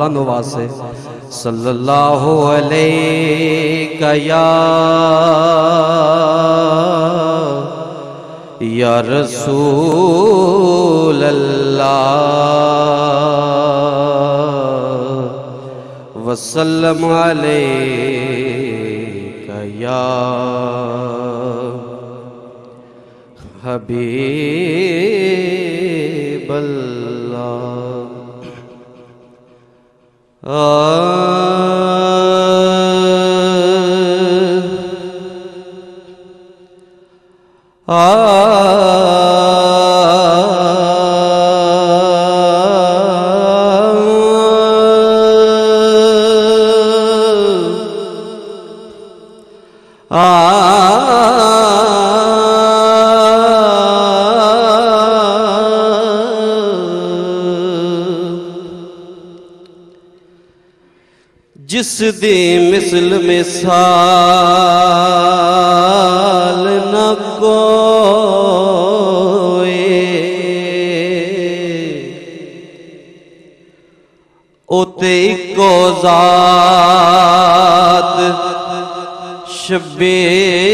वासे सल्लल्लाहु अलैहि या रसूल अल्लाह वसल्लम अलैका या हबीब जिस दी मिसल मिसाल न कोई उते इको ज़ात शबीर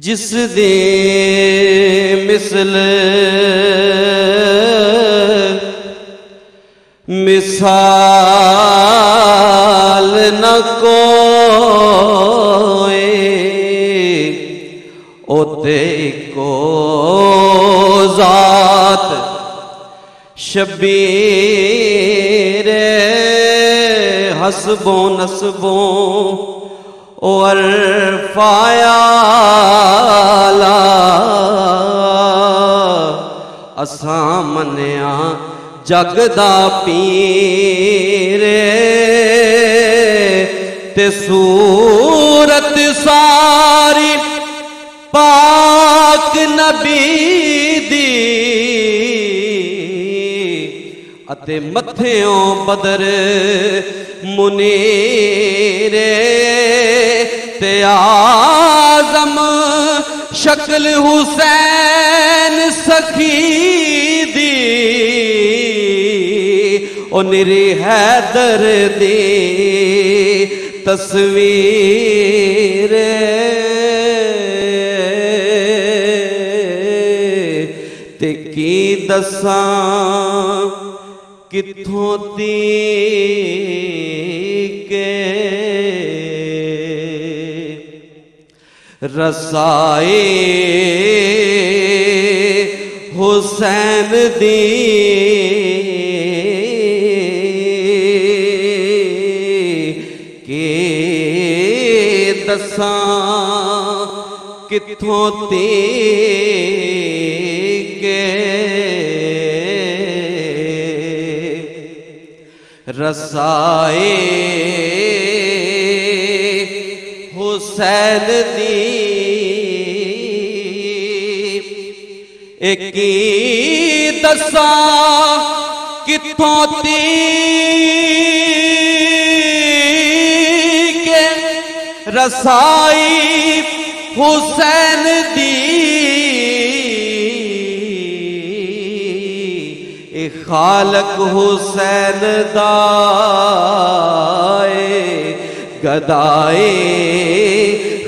जिस दे मिसल मिसाल न कोई ओते को ज़ात शबीर हसबो नसबो और फायाला असा मनिया जगदा पीर ते सूरत सारी पाक नबी दी अते मथेओं बदर मुनीर ते आज़म शक्ल हुसैन सखी दी ओ निरी हैदर दी तस्वीर ते की दसां किथों दी के रसाए हुसैन दी के दसां किथों ती के रसाए हुसैन दी एक दसा किथों ती के रसाई हुसैन दी खालक हुसैन दाए गदाए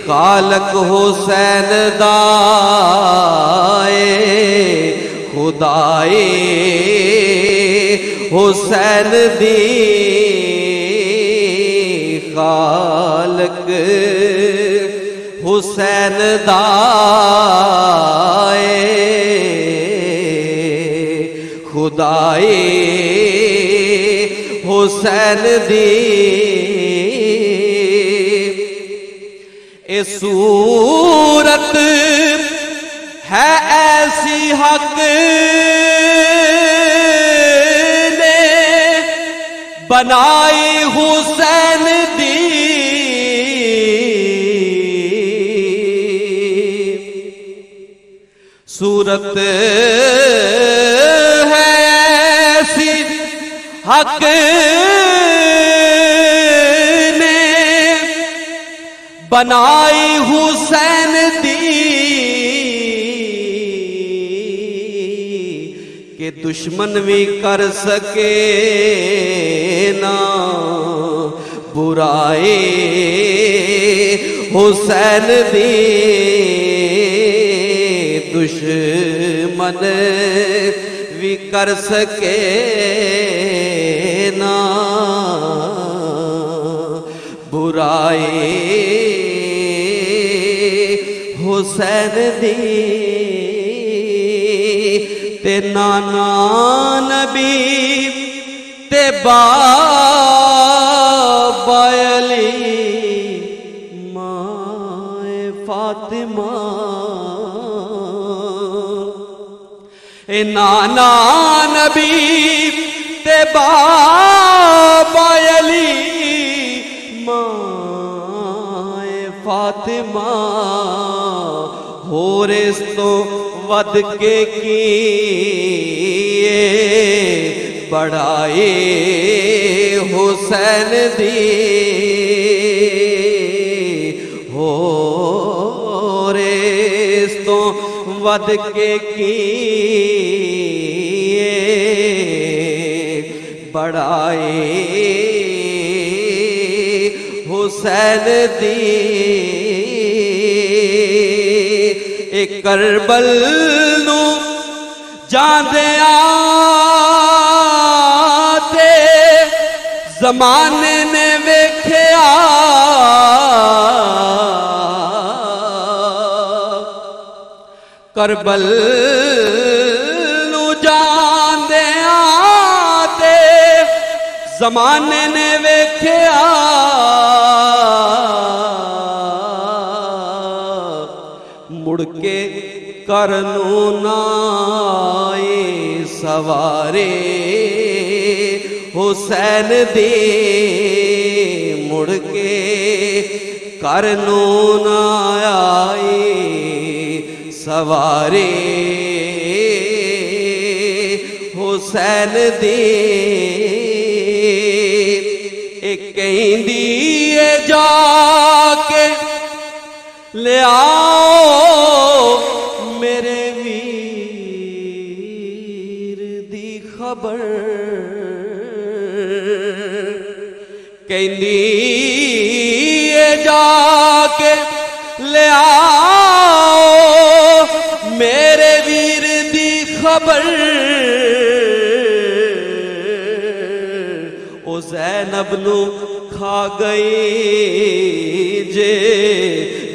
खालक हुसैन दाए खुदाए हुसैन दी खालक हुसैन दाए खुदाए हुसैन दी ए सूरत है ऐसी हक ने बनाई हुसैन दी सूरत है ऐसी हक ने बनाई हुसैन दी के दुश्मन भी कर सके ना बुराई हुसैन दी दुश्मन भी कर सके ना बुराई हुसैन दी ते नाना नबी ते बाबा अली माए फातिमा ए नाना नबी ते बाबा अली माए फातिमा होर इस तो वध के किए बढ़ाए हुसैन दी होर इस तो वध के किए बढ़ाए हुसैन दी एक करबल नू जांदे आते जमाने ने वेख्या करबल नू जांदे आते जमाने ने वेख्या मुड़ के करनू नाए सवारे हुसैन दे मुड़ के करनू ना आए सवारे हुसैन दे एक कहंदी जाके ले आओ मेरे वीर दी खबर कहंदी जाके ले आओ मेरे वीर दी खबर ओ ज़ैनब नू खा गई जे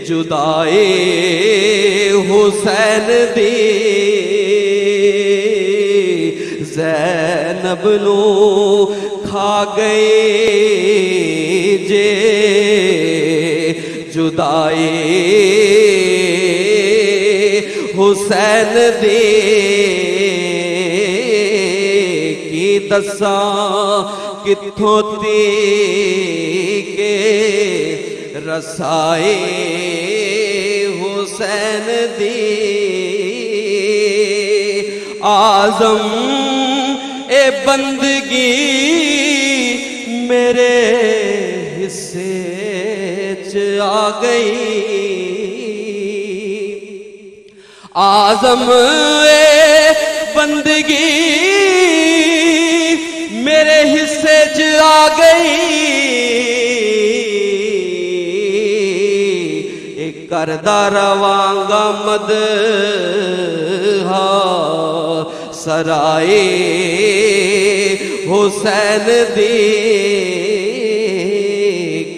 जुदाई हुसैन दी ज़ैनब नू खा गई जे जुदाई हुसैन दी की दसा कित्थों ती के रसाए हुसैन दी आज़म ए बंदगी मेरे हिस्से च आ गई आज़म ए बंदगी मेरे हिस्से च आ गई एक करदा रवांगा मद सराए हुसैन दी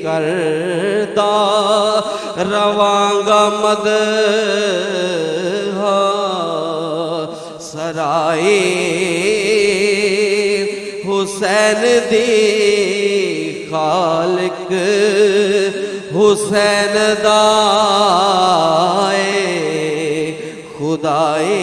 करदा रवांगा मद सराए हुसैन दी खालिक हुसैन दाए खुदाए